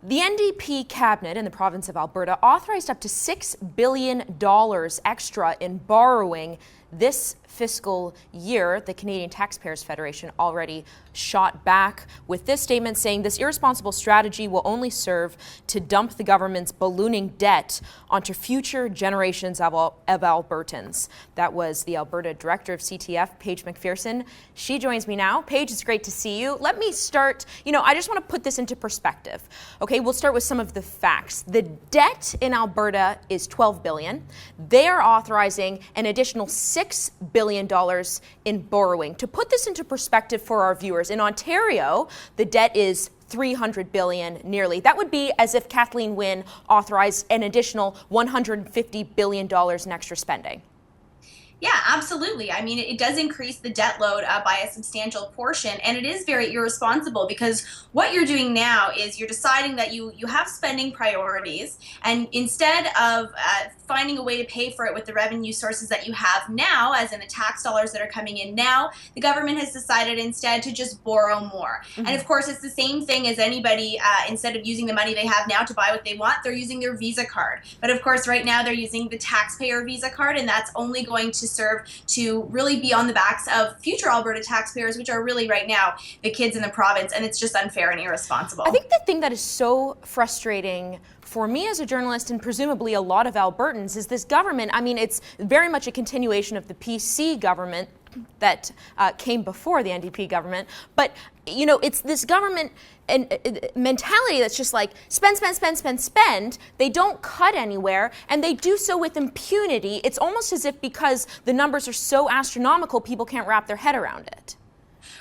The NDP cabinet in the province of Alberta authorized up to $6 billion extra in borrowing this fiscal year. The Canadian Taxpayers Federation already shot back with this statement saying this irresponsible strategy will only serve to dump the government's ballooning debt onto future generations of Albertans. That was the Alberta Director of CTF, Paige Macpherson. She joins me now. Paige, it's great to see you. Let me start, I just want to put this into perspective. Okay, we'll start with some of the facts. The debt in Alberta is $12 billion. They are authorizing an additional $6 billion in borrowing. To put this into perspective for our viewers, in Ontario, the debt is $300 billion nearly. That would be as if Kathleen Wynne authorized an additional $150 billion in extra spending. Yeah, absolutely. I mean, it does increase the debt load by a substantial portion, and it is very irresponsible because what you're doing now is you're deciding that you have spending priorities, and instead of finding a way to pay for it with the revenue sources that you have now, as in the tax dollars that are coming in now, the government has decided instead to just borrow more. Mm-hmm. And of course, it's the same thing as anybody, instead of using the money they have now to buy what they want, they're using their Visa card. But of course, right now they're using the taxpayer Visa card, and that's only going to serve to really be on the backs of future Alberta taxpayers, which are really right now the kids in the province, and it's just unfair and irresponsible. I think the thing that is so frustrating for me as a journalist, and presumably a lot of Albertans, is this government. I mean, it's very much a continuation of the PC government that came before the NDP government, but it's this government and mentality that's just like spend. They don't cut anywhere, and they do so with impunity. It's almost as if because the numbers are so astronomical, people can't wrap their head around it.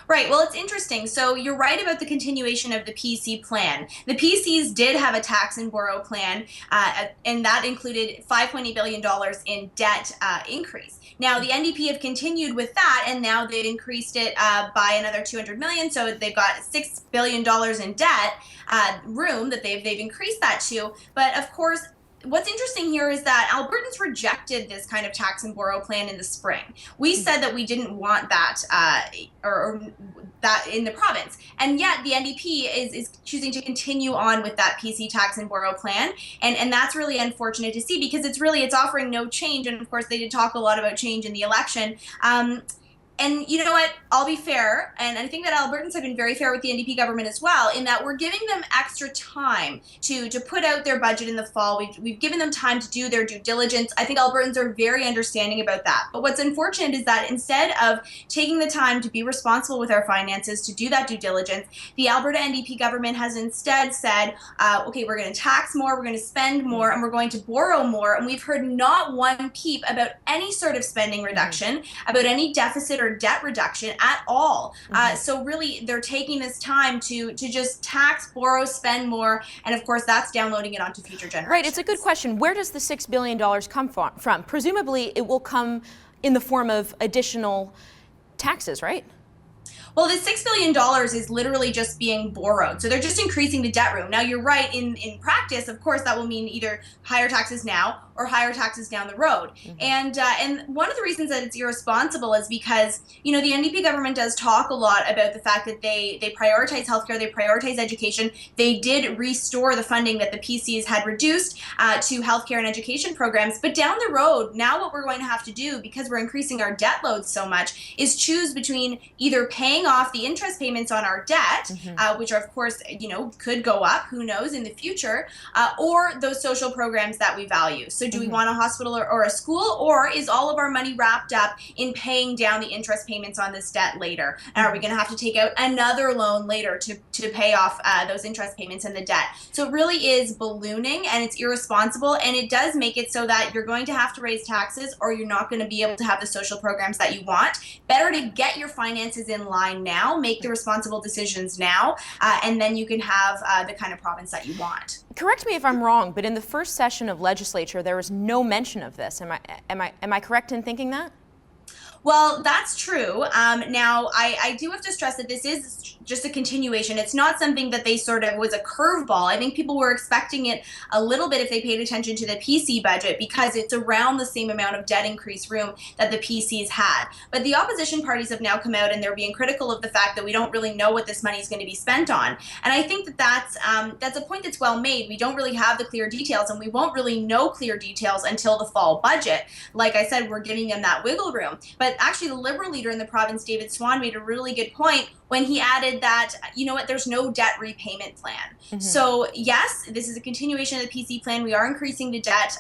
Right. Well, it's interesting. So you're right about the continuation of the PC plan. The PCs did have a tax and borrow plan, and that included $5.8 billion in debt increase. Now, the NDP have continued with that, and now they've increased it by another $200 million. So they've got $6 billion in debt room that they've increased that to. But of course, what's interesting here is that Albertans rejected this kind of tax and borrow plan in the spring. We said that we didn't want that or that in the province. And yet the NDP is choosing to continue on with that PC tax and borrow plan. And that's really unfortunate to see because it's offering no change. And of course, they did talk a lot about change in the election. And you know what? I'll be fair, and I think that Albertans have been very fair with the NDP government as well, in that we're giving them extra time to put out their budget in the fall. We've given them time to do their due diligence. I think Albertans are very understanding about that. But what's unfortunate is that instead of taking the time to be responsible with our finances, to do that due diligence, the Alberta NDP government has instead said, okay, we're going to tax more, we're going to spend more, and we're going to borrow more. And we've heard not one peep about any sort of spending reduction, about any deficit or debt reduction at all. So really, they're taking this time to just tax, borrow, spend more, and of course, that's downloading it onto future generations. Right, it's a good question. Where does the $6 billion come from? Presumably, it will come in the form of additional taxes, right? Well, the $6 billion is literally just being borrowed. So they're just increasing the debt room. Now, you're right, in practice, of course, that will mean either higher taxes now or higher taxes down the road. And one of the reasons that it's irresponsible is because, the NDP government does talk a lot about the fact that they prioritize healthcare, they prioritize education. They did restore the funding that the PCs had reduced to healthcare and education programs. But down the road, now what we're going to have to do, because we're increasing our debt load so much, is choose between either paying off the interest payments on our debt, which are, of course, could go up, who knows, in the future, or those social programs that we value. So do we want a hospital or a school, or is all of our money wrapped up in paying down the interest payments on this debt later? And are we going to have to take out another loan later to pay off those interest payments and the debt? So it really is ballooning, and it's irresponsible, and it does make it so that you're going to have to raise taxes, or you're not going to be able to have the social programs that you want. Better to get your finances in line now, make the responsible decisions now, and then you can have the kind of province that you want. Correct me if I'm wrong, but in the first session of legislature, there was no mention of this. Am I correct in thinking that? Well, that's true. Now, I do have to stress that this is just a continuation. It's not something that they sort of was a curveball. I think people were expecting it a little bit if they paid attention to the PC budget because it's around the same amount of debt increase room that the PCs had. But the opposition parties have now come out and they're being critical of the fact that we don't really know what this money is going to be spent on. And I think that that's a point that's well made. We don't really have the clear details, and we won't really know clear details until the fall budget. Like I said, we're giving them that wiggle room. But actually, the Liberal leader in the province, David Swan, made a really good point when he added that, you know what, there's no debt repayment plan. Mm-hmm. So yes, this is a continuation of the PC plan. We are increasing the debt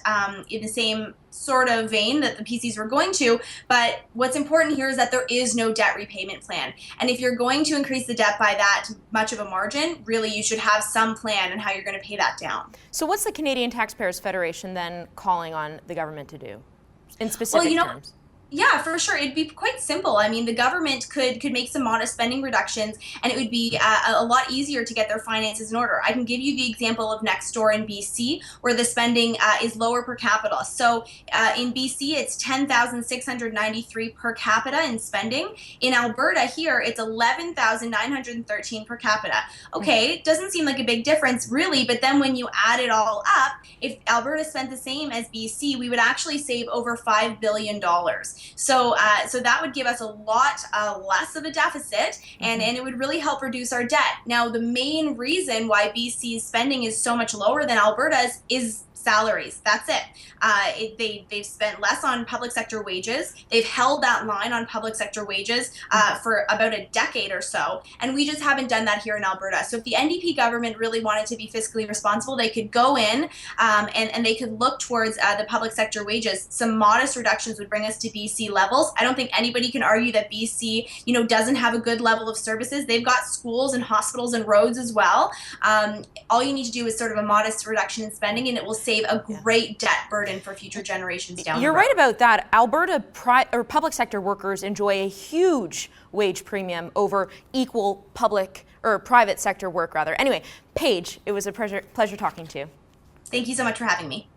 in the same sort of vein that the PCs were going to. But what's important here is that there is no debt repayment plan. And if you're going to increase the debt by that much of a margin, really you should have some plan on how you're going to pay that down. So what's the Canadian Taxpayers Federation then calling on the government to do in specific terms? Yeah, for sure. It'd be quite simple. I mean, the government could make some modest spending reductions, and it would be a lot easier to get their finances in order. I can give you the example of next door in BC, where the spending is lower per capita. So in BC, it's $10,693 per capita in spending. In Alberta here, it's $11,913 per capita. Okay, doesn't seem like a big difference, really, but then when you add it all up, if Alberta spent the same as BC, we would actually save over $5 billion. So that would give us a lot less of a deficit, and it would really help reduce our debt. Now, the main reason why BC's spending is so much lower than Alberta's is salaries. That's it. They've spent less on public sector wages. They've held that line on public sector wages for about a decade or so, and we just haven't done that here in Alberta. So if the NDP government really wanted to be fiscally responsible, they could go in and they could look towards the public sector wages. Some modest reductions would bring us to BC levels. I don't think anybody can argue that BC, doesn't have a good level of services. They've got schools and hospitals and roads as well. All you need to do is sort of a modest reduction in spending, and it will save a great debt burden for future generations down the road. You're right about that. Alberta public sector workers enjoy a huge wage premium over equal public or private sector work, rather. Anyway, Paige, it was a pleasure talking to you. Thank you so much for having me.